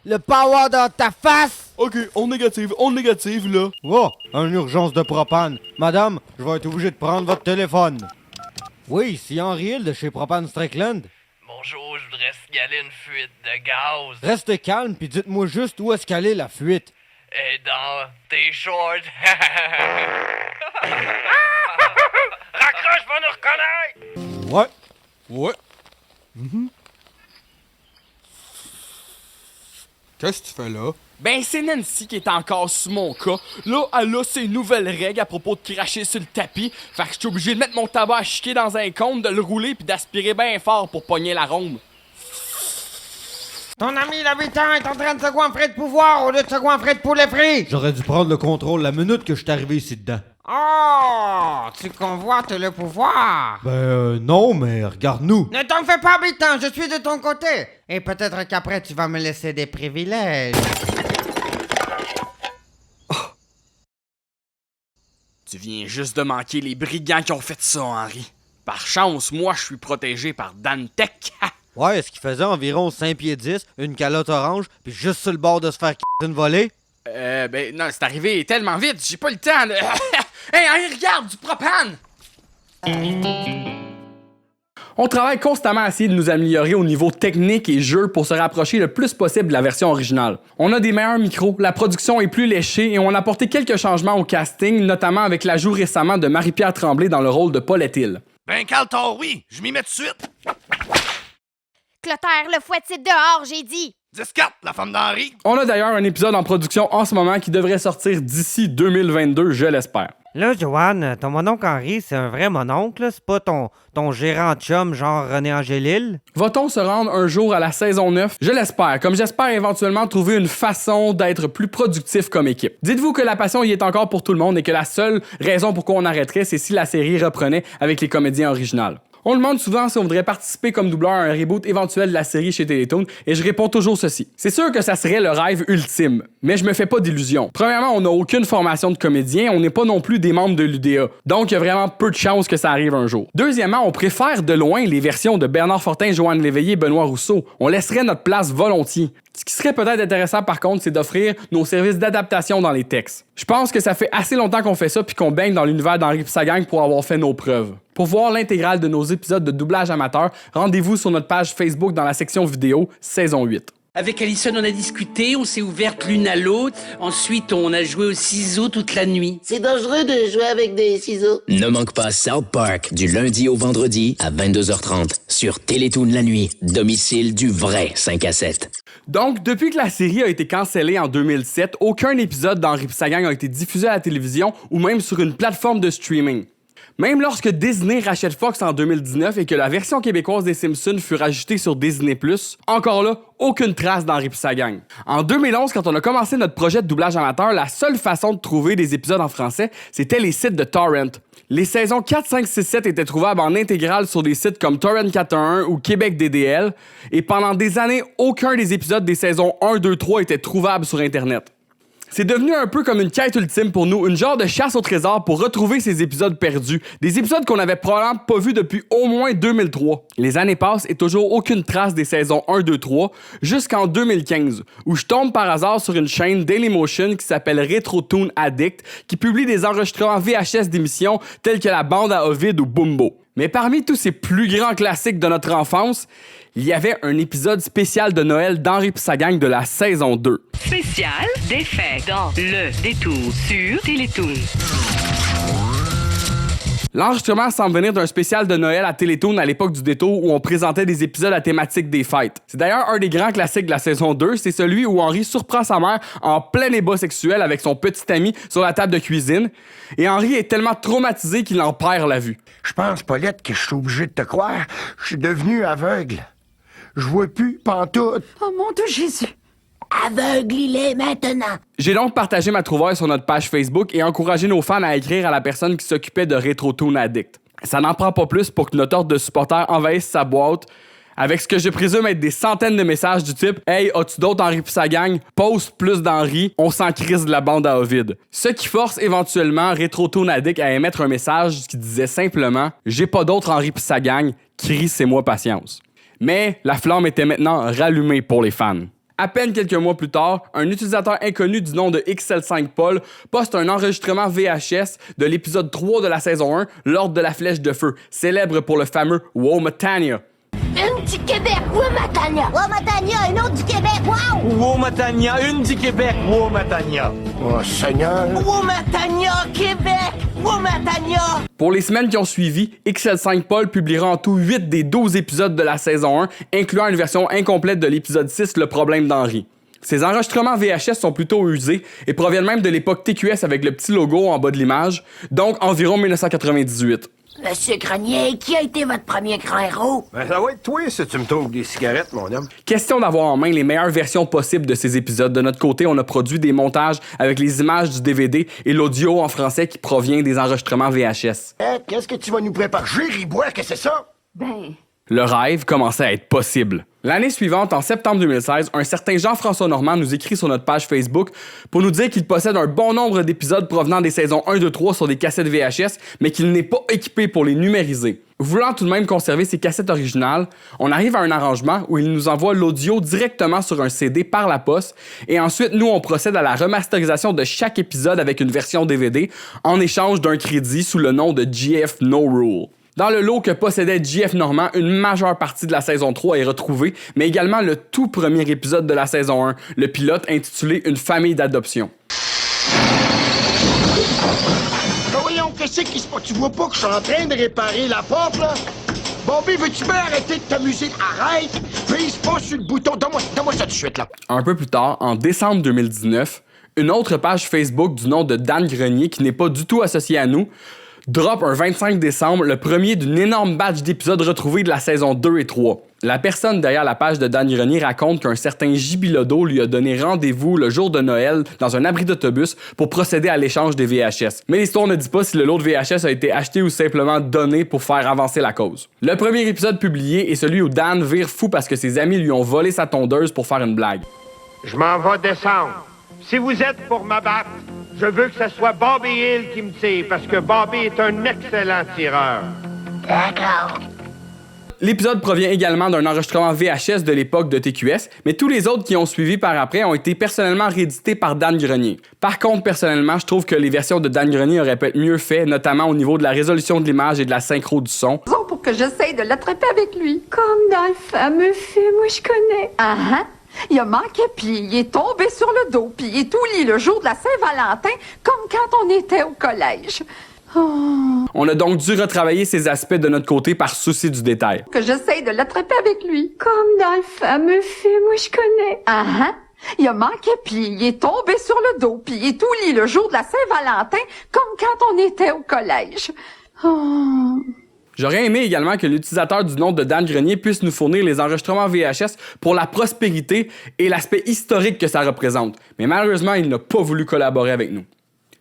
le power dans ta face. Ok, on négative, là. Oh, une urgence de propane. Madame, je vais être obligé de prendre votre téléphone. Oui, c'est Henri Hill de chez Propane Strickland. Bonjour, je voudrais signaler une fuite de gaz. Reste calme, puis dites-moi juste où est-ce qu'elle est, la fuite. Et dans tes shorts. Raccroche, va nous reconnaître. Ouais. Qu'est-ce que tu fais là? Ben, c'est Nancy qui est encore sous mon cas. Là, elle a ses nouvelles règles à propos de cracher sur le tapis. Fait que je suis obligé de mettre mon tabac à chiquer dans un cône, de le rouler puis d'aspirer bien fort pour pogner l'arôme. Ton ami l'habitant est en train de se goinfrer de pouvoir au lieu de se goinfrer de poulet frit. J'aurais dû prendre le contrôle la minute que je suis arrivé ici dedans. Oh, tu convoites le pouvoir. Non, mais regarde-nous. Ne t'en fais pas, habitant, je suis de ton côté. Et peut-être qu'après, tu vas me laisser des privilèges. Tu viens juste de manquer les brigands qui ont fait ça, Henri. Par chance, moi, je suis protégé par Dantec. Ouais, est-ce qu'il faisait environ 5 pieds 10, une calotte orange, puis juste sur le bord de se faire une volée? Ben non, c'est arrivé tellement vite, j'ai pas le temps de... Hey, Henri, regarde, du propane! On travaille constamment à essayer de nous améliorer au niveau technique et jeu pour se rapprocher le plus possible de la version originale. On a des meilleurs micros, la production est plus léchée et on a apporté quelques changements au casting, notamment avec l'ajout récemment de Marie-Pierre Tremblay dans le rôle de Paulette Hill. Ben, Caltor, oui, je m'y mets tout de suite. Clotaire, le fouet dehors, j'ai dit. 10-4, la femme d'Henri. On a d'ailleurs un épisode en production en ce moment qui devrait sortir d'ici 2022, je l'espère. Là, Joanne, ton mononcle Henri, c'est un vrai mononcle, là? C'est pas ton gérant de chum genre René Angélil? Va-t-on se rendre un jour à la saison 9? Je l'espère, comme j'espère éventuellement trouver une façon d'être plus productif comme équipe. Dites-vous que la passion y est encore pour tout le monde et que la seule raison pourquoi on arrêterait, c'est si la série reprenait avec les comédiens originaux. On demande souvent si on voudrait participer comme doubleur à un reboot éventuel de la série chez Télétoon, et je réponds toujours ceci. C'est sûr que ça serait le rêve ultime, mais je me fais pas d'illusions. Premièrement, on n'a aucune formation de comédien, on n'est pas non plus des membres de l'UDA, donc il y a vraiment peu de chances que ça arrive un jour. Deuxièmement, on préfère de loin les versions de Bernard Fortin, Joanne Léveillé et Benoît Rousseau. On laisserait notre place volontiers. Ce qui serait peut-être intéressant par contre, c'est d'offrir nos services d'adaptation dans les textes. Je pense que ça fait assez longtemps qu'on fait ça puis qu'on baigne dans l'univers d'Henri pis sa gang pour avoir fait nos preuves. Pour voir l'intégrale de nos épisodes de doublage amateur, rendez-vous sur notre page Facebook dans la section vidéo, saison 8. Avec Alison, on a discuté, on s'est ouvertes l'une à l'autre. Ensuite, on a joué aux ciseaux toute la nuit. C'est dangereux de jouer avec des ciseaux. Ne manque pas South Park du lundi au vendredi à 22h30 sur Télétoon la nuit, domicile du vrai 5 à 7. Donc, depuis que la série a été cancellée en 2007, aucun épisode d'Henri pis sa gang a été diffusé à la télévision ou même sur une plateforme de streaming. Même lorsque Disney rachète Fox en 2019 et que la version québécoise des Simpsons fut rajoutée sur Disney+, encore là, aucune trace d'Henri pis sa gang. En 2011, quand on a commencé notre projet de doublage amateur, la seule façon de trouver des épisodes en français, c'était les sites de torrent. Les saisons 4, 5, 6, 7 étaient trouvables en intégrale sur des sites comme Torrent 411 ou Québec DDL, et pendant des années, aucun des épisodes des saisons 1, 2, 3 était trouvable sur Internet. C'est devenu un peu comme une quête ultime pour nous, une genre de chasse au trésor pour retrouver ces épisodes perdus. Des épisodes qu'on avait probablement pas vus depuis au moins 2003. Les années passent et toujours aucune trace des saisons 1, 2, 3, jusqu'en 2015, où je tombe par hasard sur une chaîne Dailymotion qui s'appelle Retro Toon Addict, qui publie des enregistrements VHS d'émissions telles que La Bande à Ovid ou Bumbo. Mais parmi tous ces plus grands classiques de notre enfance, il y avait un épisode spécial de Noël d'Henri pis sa gang de la saison 2. Spécial d'effet dans le détour sur Télétoon. L'enregistrement semble venir d'un spécial de Noël à Télétoon à l'époque du détour où on présentait des épisodes à thématique des fêtes. C'est d'ailleurs un des grands classiques de la saison 2, c'est celui où Henri surprend sa mère en plein ébat sexuel avec son petit ami sur la table de cuisine, et Henri est tellement traumatisé qu'il en perd la vue. Je pense, Paulette, que je suis obligé de te croire. Je suis devenu aveugle. Je vois plus pantoute. Oh mon Dieu Jésus! Aveugle, il est maintenant. J'ai donc partagé ma trouvaille sur notre page Facebook et encouragé nos fans à écrire à la personne qui s'occupait de Retro Toon Addict. Ça n'en prend pas plus pour que notre ordre de supporters envahisse sa boîte avec ce que je présume être des centaines de messages du type « Hey, as-tu d'autres Henri pis sa gang? Poste plus d'Henri, on s'en crise de la bande à Ovid. » Ce qui force éventuellement Retro Toon Addict à émettre un message qui disait simplement « J'ai pas d'autres Henri pis sa gang, crissez-moi patience. » Mais la flamme était maintenant rallumée pour les fans. À peine quelques mois plus tard, un utilisateur inconnu du nom de XL5 Paul poste un enregistrement VHS de l'épisode 3 de la saison 1, L'Ordre de la Flèche de Feu, célèbre pour le fameux Womatania. Une du Québec, Womatania. Womatania, un autre du Québec, wow! Womatania, une du Québec, Womatania. Oh, Seigneur! Womatania, Québec! Womatania! Pour les semaines qui ont suivi, XL5 Paul publiera en tout 8 des 12 épisodes de la saison 1, incluant une version incomplète de l'épisode 6, Le problème d'Henri. Ces enregistrements VHS sont plutôt usés et proviennent même de l'époque TQS avec le petit logo en bas de l'image, donc environ 1998. Monsieur Grenier, qui a été votre premier grand héros? Ben, ça va être toi si tu me trouves des cigarettes, mon homme. Question d'avoir en main les meilleures versions possibles de ces épisodes. De notre côté, on a produit des montages avec les images du DVD et l'audio en français qui provient des enregistrements VHS. Qu'est-ce que tu vas nous préparer? Ribois, qu'est-ce que c'est ça? Le rêve commençait à être possible. L'année suivante, en septembre 2016, un certain Jean-François Normand nous écrit sur notre page Facebook pour nous dire qu'il possède un bon nombre d'épisodes provenant des saisons 1, 2, 3 sur des cassettes VHS, mais qu'il n'est pas équipé pour les numériser. Voulant tout de même conserver ses cassettes originales, on arrive à un arrangement où il nous envoie l'audio directement sur un CD par la poste, et ensuite, nous, on procède à la remasterisation de chaque épisode avec une version DVD, en échange d'un crédit sous le nom de GF No Rule. Dans le lot que possédait JF Normand, une majeure partie de la saison 3 est retrouvée, mais également le tout premier épisode de la saison 1, le pilote intitulé « Une famille d'adoption ». Voyons, qu'est-ce qui se passe? Tu vois pas que je suis en train de réparer la porte, là? Bobby, veux-tu bien arrêter de t'amuser? Arrête! Pise pas sur le bouton. Donne-moi ça tout de suite, là. Un peu plus tard, en décembre 2019, une autre page Facebook du nom de Dan Grenier, qui n'est pas du tout associée à nous, drop un 25 décembre le premier d'une énorme batch d'épisodes retrouvés de la saison 2 et 3. La personne derrière la page de Dan Grenier raconte qu'un certain Gibilodo lui a donné rendez-vous le jour de Noël dans un abri d'autobus pour procéder à l'échange des VHS. Mais l'histoire ne dit pas si le lot de VHS a été acheté ou simplement donné pour faire avancer la cause. Le premier épisode publié est celui où Dan vire fou parce que ses amis lui ont volé sa tondeuse pour faire une blague. Je m'en vais descendre. Si vous êtes pour m'abattre, je veux que ce soit Bobby Hill qui me tire, parce que Bobby est un excellent tireur. D'accord. L'épisode provient également d'un enregistrement VHS de l'époque de TQS, mais tous les autres qui ont suivi par après ont été personnellement réédités par Dan Grenier. Par contre, personnellement, je trouve que les versions de Dan Grenier auraient pu être mieux faites, notamment au niveau de la résolution de l'image et de la synchro du son. Pour que j'essaye de l'attraper avec lui. Comme dans le fameux film où je connais. Il a manqué, puis il est tombé sur le dos, puis il est tout lit le jour de la Saint-Valentin, comme quand on était au collège. On a donc dû retravailler ces aspects de notre côté par souci du détail. Que j'essaye de l'attraper avec lui. Comme dans le fameux film où je connais. Il a manqué, puis il est tombé sur le dos, puis il est tout lit le jour de la Saint-Valentin, comme quand on était au collège. J'aurais aimé également que l'utilisateur du nom de Dan Grenier puisse nous fournir les enregistrements VHS pour la prospérité et l'aspect historique que ça représente. Mais malheureusement, il n'a pas voulu collaborer avec nous.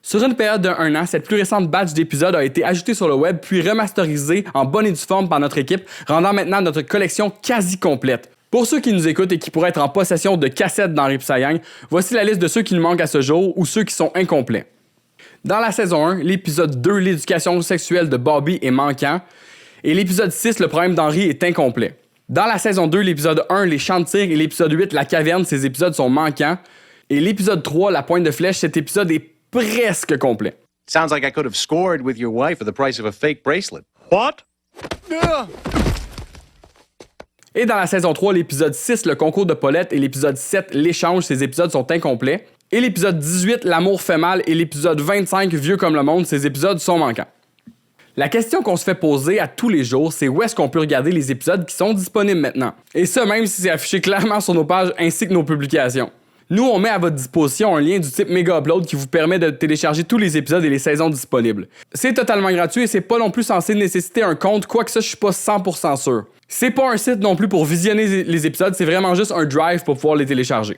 Sur une période de 1 an, cette plus récente batch d'épisodes a été ajoutée sur le web puis remasterisée en bonne et due forme par notre équipe, rendant maintenant notre collection quasi complète. Pour ceux qui nous écoutent et qui pourraient être en possession de cassettes d'Henri Psa-Gang, voici la liste de ceux qui nous manquent à ce jour ou ceux qui sont incomplets. Dans la saison 1, l'épisode 2, l'éducation sexuelle de Bobby est manquant, et l'épisode 6, le problème d'Henri est incomplet. Dans la saison 2, l'épisode 1, les champs de tir, et l'épisode 8, la caverne, ces épisodes sont manquants. Et l'épisode 3, la pointe de flèche, cet épisode est presque complet. Sounds like I could have scored with your wife for the price of a fake bracelet. What? Et dans la saison 3, l'épisode 6, le concours de Paulette, et l'épisode 7, l'échange, ces épisodes sont incomplets. Et l'épisode 18, l'amour fait mal, et l'épisode 25, vieux comme le monde, ces épisodes sont manquants. La question qu'on se fait poser à tous les jours, c'est où est-ce qu'on peut regarder les épisodes qui sont disponibles maintenant. Et ça même si c'est affiché clairement sur nos pages ainsi que nos publications. Nous, on met à votre disposition un lien du type Mega Upload qui vous permet de télécharger tous les épisodes et les saisons disponibles. C'est totalement gratuit et c'est pas non plus censé nécessiter un compte, quoique ça, je suis pas 100% sûr. C'est pas un site non plus pour visionner les épisodes, c'est vraiment juste un drive pour pouvoir les télécharger.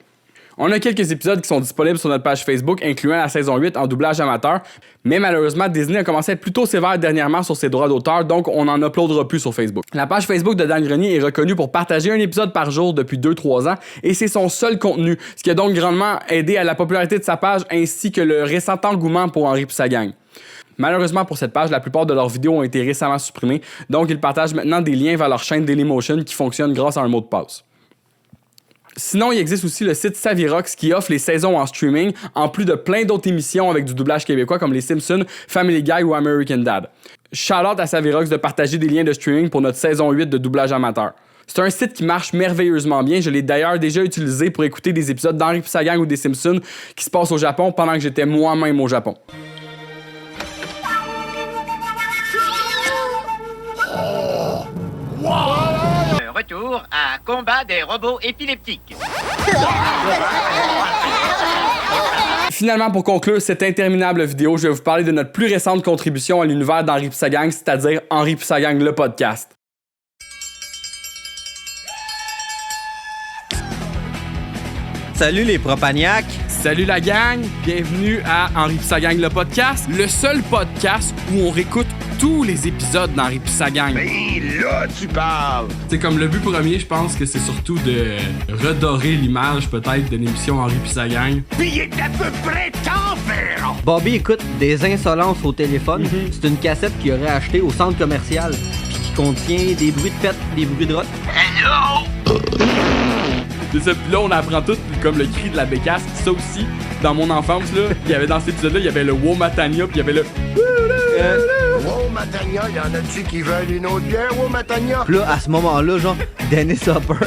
On a quelques épisodes qui sont disponibles sur notre page Facebook, incluant la saison 8 en doublage amateur, mais malheureusement, Disney a commencé à être plutôt sévère dernièrement sur ses droits d'auteur, donc on n'en uploadera plus sur Facebook. La page Facebook de Dan Grenier est reconnue pour partager un épisode par jour depuis 2-3 ans, et c'est son seul contenu, ce qui a donc grandement aidé à la popularité de sa page, ainsi que le récent engouement pour Henri Psa-Gang. Malheureusement pour cette page, la plupart de leurs vidéos ont été récemment supprimées, donc ils partagent maintenant des liens vers leur chaîne Dailymotion qui fonctionne grâce à un mot de passe. Sinon, il existe aussi le site Savirox qui offre les saisons en streaming, en plus de plein d'autres émissions avec du doublage québécois comme Les Simpsons, Family Guy ou American Dad. Shout-out à Savirox de partager des liens de streaming pour notre saison 8 de doublage amateur. C'est un site qui marche merveilleusement bien, je l'ai d'ailleurs déjà utilisé pour écouter des épisodes d'Henri Psa-Gang ou des Simpsons qui se passent au Japon pendant que j'étais moi-même au Japon. Retour à combat des robots épileptiques. Finalement, pour conclure cette interminable vidéo, je vais vous parler de notre plus récente contribution à l'univers d'Henri Psa-Gang, c'est-à-dire Henri Psa-Gang, le podcast. Salut les propagnacs! Salut la gang! Bienvenue à Henri Psa-Gang, le podcast, le seul podcast où on réécoute tous les épisodes d'Henri Psa-Gang. Mais là, tu parles! C'est comme le but premier, je pense que c'est surtout de redorer l'image peut-être de l'émission Henri Psa-Gang. Puis il est à peu près temps, frère! Bobby écoute des insolences au téléphone. C'est une cassette qu'il aurait achetée au centre commercial puis qui contient des bruits de pète, des bruits de rotte. Hello! C'est ça, puis là on apprend tout comme le cri de la bécasse. Ça aussi, dans mon enfance, là, il y avait dans cet épisode-là, il y avait le Womatania, puis il y avait le... Wow, Matania, y en a-tu qui veulent une autre bière, wow, Matania? Puis là, à ce moment-là, genre, Dennis Hopper,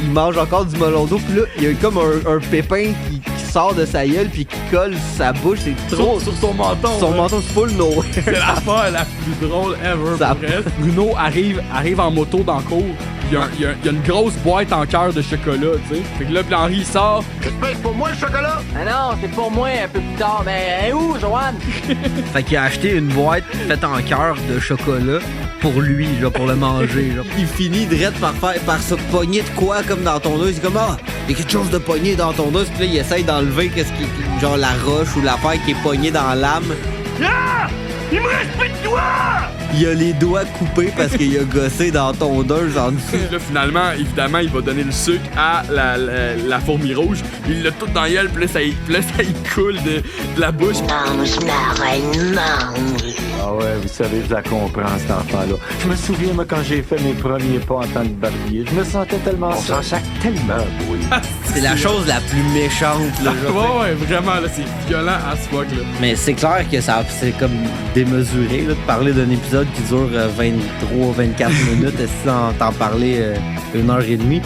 il mange encore du melon d'eau, puis là, il y a comme un pépin qui sort de sa gueule, puis qui colle sur sa bouche. C'est trop. Sur son menton. Son menton, c'est full nowhere. C'est l'affaire la plus drôle ever. Pour vrai. Bruno arrive en moto dans le cours. Il y a une grosse boîte en cœur de chocolat, tu sais. Fait que là, puis Henri il sort. J'espère que c'est pour moi le chocolat? Ah non, c'est pour moi un peu plus tard. Mais où, Joanne? Fait qu'il a acheté une boîte faite en cœur de chocolat pour lui, genre, pour le manger. Genre. Il finit direct par se pogner de quoi comme dans ton tondeuse. C'est comme, il y a quelque chose de pogné dans ton tondeuse. Puis là, il essaye d'enlever genre la roche ou l'affaire qui est pognée dans la lame. Ah! Il me reste plus de doigts! Il a les doigts coupés parce qu'il a gossé dans la tondeuse en dessous. Là, finalement, évidemment, il va donner le sucre à la fourmi rouge. Il l'a tout dans la gueule, puis là, ça y coule de la bouche. Mange, ma reine, mange. Ah ouais, vous savez, je la comprends, cet enfant-là. Je me souviens, moi, quand j'ai fait mes premiers pas en tant que barbier, je me sentais tellement... On s'en sac tellement, oui. C'est la chose la plus méchante, là. Ouais, vraiment, là, c'est violent à ce fuck, là. Mais c'est clair que c'est comme démesuré, là, de parler d'un épisode qui dure 23-24 minutes et si t'en parlais 1h30.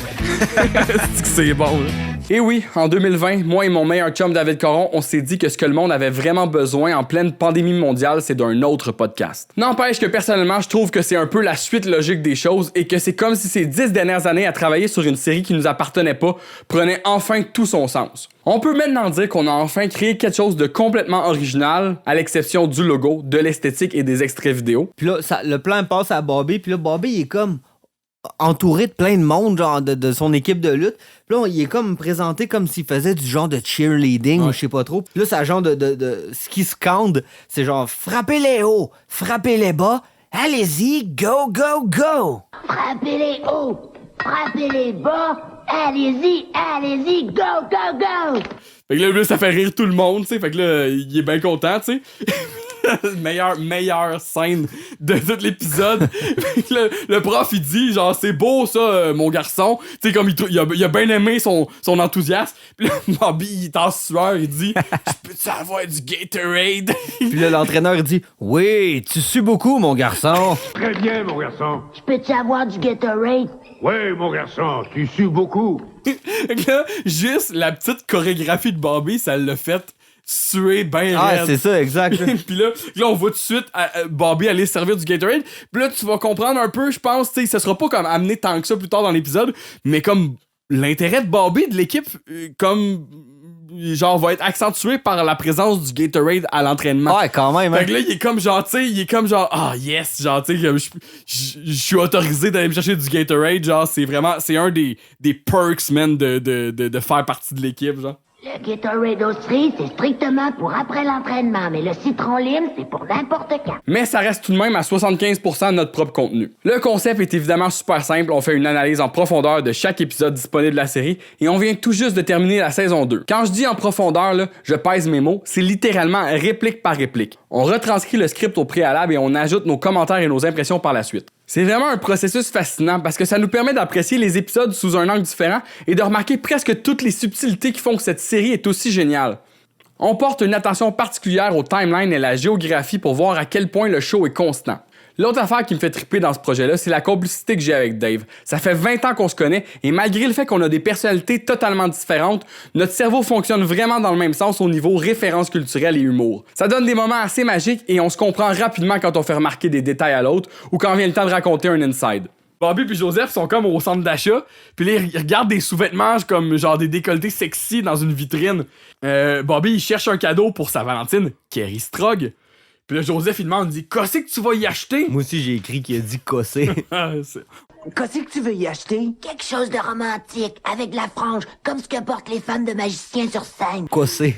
C'est bon, là. Et oui, en 2020, moi et mon meilleur chum David Caron, on s'est dit que ce que le monde avait vraiment besoin en pleine pandémie mondiale, c'est d'un autre podcast. N'empêche que personnellement, je trouve que c'est un peu la suite logique des choses et que c'est comme si ces 10 dernières années à travailler sur une série qui nous appartenait pas prenaient enfin tout son sens. On peut maintenant dire qu'on a enfin créé quelque chose de complètement original, à l'exception du logo, de l'esthétique et des extraits vidéo. Puis là, le plan passe à Bobby, puis là, Bobby, il est comme entouré de plein de monde, genre de son équipe de lutte. Puis là, il est comme présenté comme s'il faisait du genre de cheerleading ou je sais pas trop. Puis là, c'est genre de ce qui scande, c'est genre frappez-les haut, frappez-les bas, allez-y, go, go, go! Frappez-les haut, frappez-les bas, allez-y, go, go, go! Fait que là, ça fait rire tout le monde, tu sais. Fait que là, il est bien content, tu sais. meilleure scène de tout l'épisode. le prof, il dit, genre, c'est beau, ça, mon garçon. Tu sais, comme il a bien aimé son enthousiasme. Puis là, Bobby, il est en sueur, il dit, je peux-tu avoir du Gatorade? Puis là, l'entraîneur, il dit, oui, tu sues beaucoup, mon garçon. Très bien, mon garçon. Je peux-tu avoir du Gatorade? Oui, mon garçon, tu sues beaucoup. Là, juste la petite chorégraphie de Bobby, ça l'a fait suer ben raide. Ah, c'est ça, exact. Puis là, on voit tout de suite Bobby aller servir du Gatorade. Puis là, tu vas comprendre un peu, je pense, tu sais, ce sera pas comme amené tant que ça plus tard dans l'épisode, mais comme l'intérêt de Bobby, de l'équipe, comme genre va être accentué par la présence du Gatorade à l'entraînement. Ouais, quand même. Fait que là, il est comme genre, ah yes, genre, tu sais, je suis autorisé d'aller me chercher du Gatorade, genre, c'est un des perks, man, de faire partie de l'équipe, genre. Le Gatorade aux cerises, c'est strictement pour après l'entraînement, mais le citron lime, c'est pour n'importe quand. Mais ça reste tout de même à 75% de notre propre contenu. Le concept est évidemment super simple, on fait une analyse en profondeur de chaque épisode disponible de la série et on vient tout juste de terminer la saison 2. Quand je dis en profondeur, là, je pèse mes mots, c'est littéralement réplique par réplique. On retranscrit le script au préalable et on ajoute nos commentaires et nos impressions par la suite. C'est vraiment un processus fascinant parce que ça nous permet d'apprécier les épisodes sous un angle différent et de remarquer presque toutes les subtilités qui font que cette série est aussi géniale. On porte une attention particulière au timeline et la géographie pour voir à quel point le show est constant. L'autre affaire qui me fait triper dans ce projet-là, c'est la complicité que j'ai avec Dave. Ça fait 20 ans qu'on se connaît et malgré le fait qu'on a des personnalités totalement différentes, notre cerveau fonctionne vraiment dans le même sens au niveau référence culturelle et humour. Ça donne des moments assez magiques et on se comprend rapidement quand on fait remarquer des détails à l'autre ou quand vient le temps de raconter un inside. Bobby puis Joseph sont comme au centre d'achat, puis là ils regardent des sous-vêtements comme genre des décolletés sexy dans une vitrine. Bobby il cherche un cadeau pour sa Valentine, Kerry Strog. Puis là, Joseph, il demande, il dit, qu'est-ce que tu vas y acheter? Moi aussi, j'ai écrit qu'il a dit cosser. Qu'est-ce que tu veux y acheter? Quelque chose de romantique, avec de la frange, comme ce que portent les femmes de magiciens sur scène. Cosser.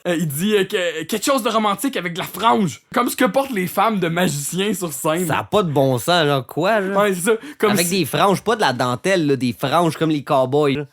Il dit quelque chose de romantique avec de la frange, comme ce que portent les femmes de magiciens sur scène. Ça a pas de bon sens, genre quoi, genre? Ouais, c'est ça. Comme avec des franges, pas de la dentelle, là, des franges comme les cowboys.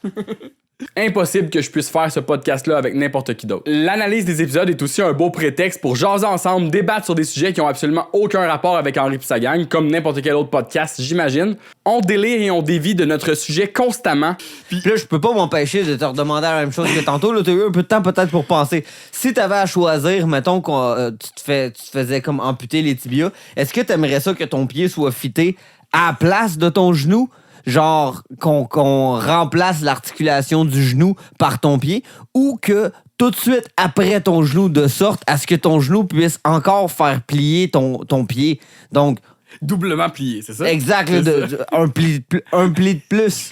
Impossible que je puisse faire ce podcast-là avec n'importe qui d'autre. L'analyse des épisodes est aussi un beau prétexte pour jaser ensemble, débattre sur des sujets qui ont absolument aucun rapport avec Henri pis sa gang, comme n'importe quel autre podcast, j'imagine. On délire et on dévie de notre sujet constamment. Puis là, je peux pas m'empêcher de te redemander la même chose que tantôt. Là, t'as eu un peu de temps peut-être pour penser. Si t'avais à choisir, mettons que tu te faisais comme amputer les tibias, est-ce que t'aimerais ça que ton pied soit fité à la place de ton genou? Genre qu'on remplace l'articulation du genou par ton pied, ou que tout de suite après ton genou, de sorte à ce que ton genou puisse encore faire plier ton pied. Donc doublement plié, c'est ça? Exact, là, un pli de plus.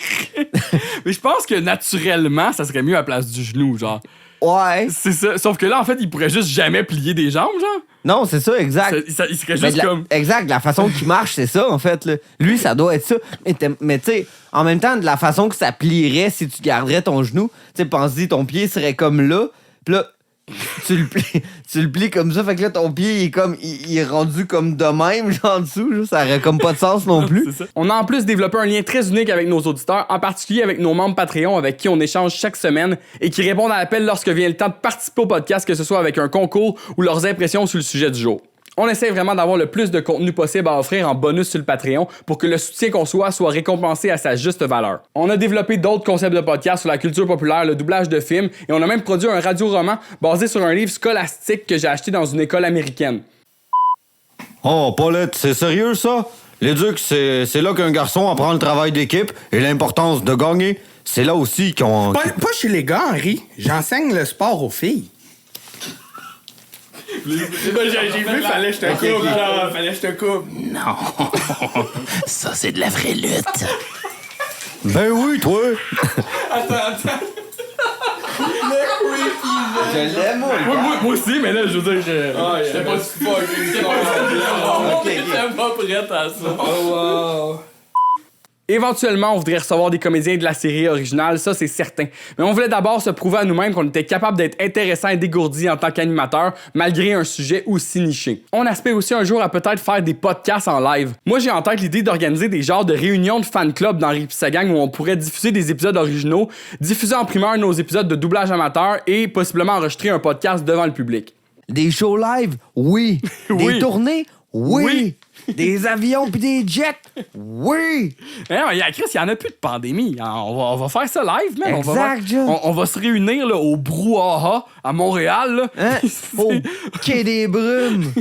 Mais je pense que naturellement, ça serait mieux à la place du genou, genre. Ouais. C'est ça. Sauf que là, en fait, il pourrait juste jamais plier des jambes, genre. Non, c'est ça, exact. Il serait juste comme... Exact, la façon qu'il marche, c'est ça, en fait. Là. Lui, ça doit être ça. Mais tu sais, en même temps, de la façon que ça plierait si tu garderais ton genou, tu sais, pense-y, ton pied serait comme là, pis là, tu le plies comme ça, fait que là, ton pied, il est rendu comme de même, genre en dessous, là, ça aurait comme pas de sens non plus. On a en plus développé un lien très unique avec nos auditeurs, en particulier avec nos membres Patreon avec qui on échange chaque semaine et qui répondent à l'appel lorsque vient le temps de participer au podcast, que ce soit avec un concours ou leurs impressions sur le sujet du jour. On essaie vraiment d'avoir le plus de contenu possible à offrir en bonus sur le Patreon pour que le soutien qu'on soit récompensé à sa juste valeur. On a développé d'autres concepts de podcasts sur la culture populaire, le doublage de films, et on a même produit un radio-roman basé sur un livre scolastique que j'ai acheté dans une école américaine. Oh, Paulette, c'est sérieux ça? L'éduc, c'est là qu'un garçon apprend le travail d'équipe et l'importance de gagner. C'est là aussi qu'on... Pas chez les gars, Henri. J'enseigne le sport aux filles. J'ai vu, fallait que je te coupe, là. Fallait que je te coupe. Non. Ça, c'est de la vraie lutte. Ben oui, toi. Attends. Je l'aime, moi aussi, mais là, je veux dire, j'étais pas si fort. J'étais pas prête à ça. Oh, wow. Éventuellement, on voudrait recevoir des comédiens de la série originale, ça c'est certain. Mais on voulait d'abord se prouver à nous-mêmes qu'on était capable d'être intéressant et dégourdi en tant qu'animateur, malgré un sujet aussi niché. On aspire aussi un jour à peut-être faire des podcasts en live. Moi, j'ai en tête l'idée d'organiser des genres de réunions de fan club dans Henri pis sa gang où on pourrait diffuser des épisodes originaux, diffuser en primeur nos épisodes de doublage amateur et possiblement enregistrer un podcast devant le public. Des shows live, oui. Des tournées, oui. Des avions pis des jets, oui. Chris, il y en a plus de pandémie. On va faire ça live, man. Exact, on va se réunir là, au Brouhaha à Montréal. Là. Hein? Au Quai des Brumes.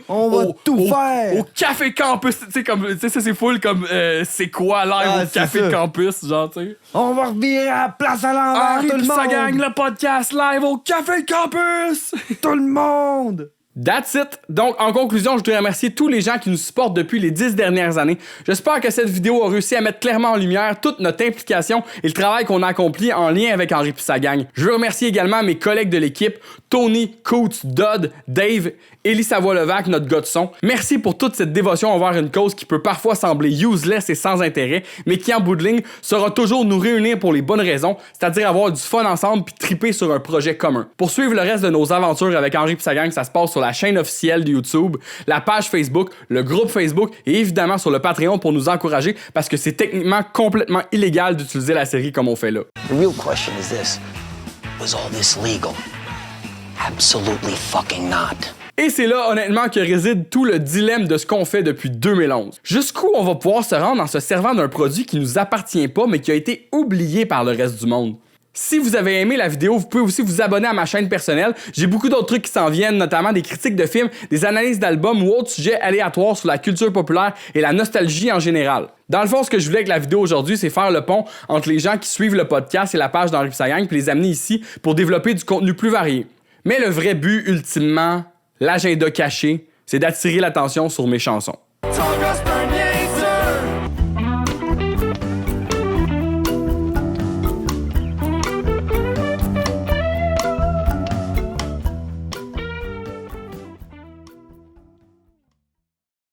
On va tout faire. Au Café Campus. Tu sais, ça c'est full comme c'est quoi live au Café Campus, genre, tu sais. On va revirer à la place à l'envers, tout le monde. Ça gagne le podcast live au Café Campus. Tout le monde. That's it! Donc, en conclusion, je voudrais remercier tous les gens qui nous supportent depuis les 10 dernières années. J'espère que cette vidéo a réussi à mettre clairement en lumière toute notre implication et le travail qu'on a accompli en lien avec Henri pis sa gang. Je veux remercier également mes collègues de l'équipe, Tony, Coots, Dodd, Dave, Élie Savoie-Levac, notre gars de son. Merci pour toute cette dévotion envers une cause qui peut parfois sembler useless et sans intérêt, mais qui en bout de ligne saura toujours nous réunir pour les bonnes raisons, c'est-à-dire avoir du fun ensemble puis triper sur un projet commun. Pour suivre le reste de nos aventures avec Henri pis sa gang, ça se passe sur la chaîne officielle de YouTube, la page Facebook, le groupe Facebook et évidemment sur le Patreon pour nous encourager parce que c'est techniquement complètement illégal d'utiliser la série comme on fait là. The real question is this. Was all this legal? Absolutely fucking not. Et c'est là, honnêtement, que réside tout le dilemme de ce qu'on fait depuis 2011. Jusqu'où on va pouvoir se rendre en se servant d'un produit qui nous appartient pas, mais qui a été oublié par le reste du monde? Si vous avez aimé la vidéo, vous pouvez aussi vous abonner à ma chaîne personnelle. J'ai beaucoup d'autres trucs qui s'en viennent, notamment des critiques de films, des analyses d'albums ou autres sujets aléatoires sur la culture populaire et la nostalgie en général. Dans le fond, ce que je voulais avec la vidéo aujourd'hui, c'est faire le pont entre les gens qui suivent le podcast et la page d'Henri pis sa gang, puis les amener ici pour développer du contenu plus varié. Mais le vrai but, ultimement, l'agenda caché, c'est d'attirer l'attention sur mes chansons.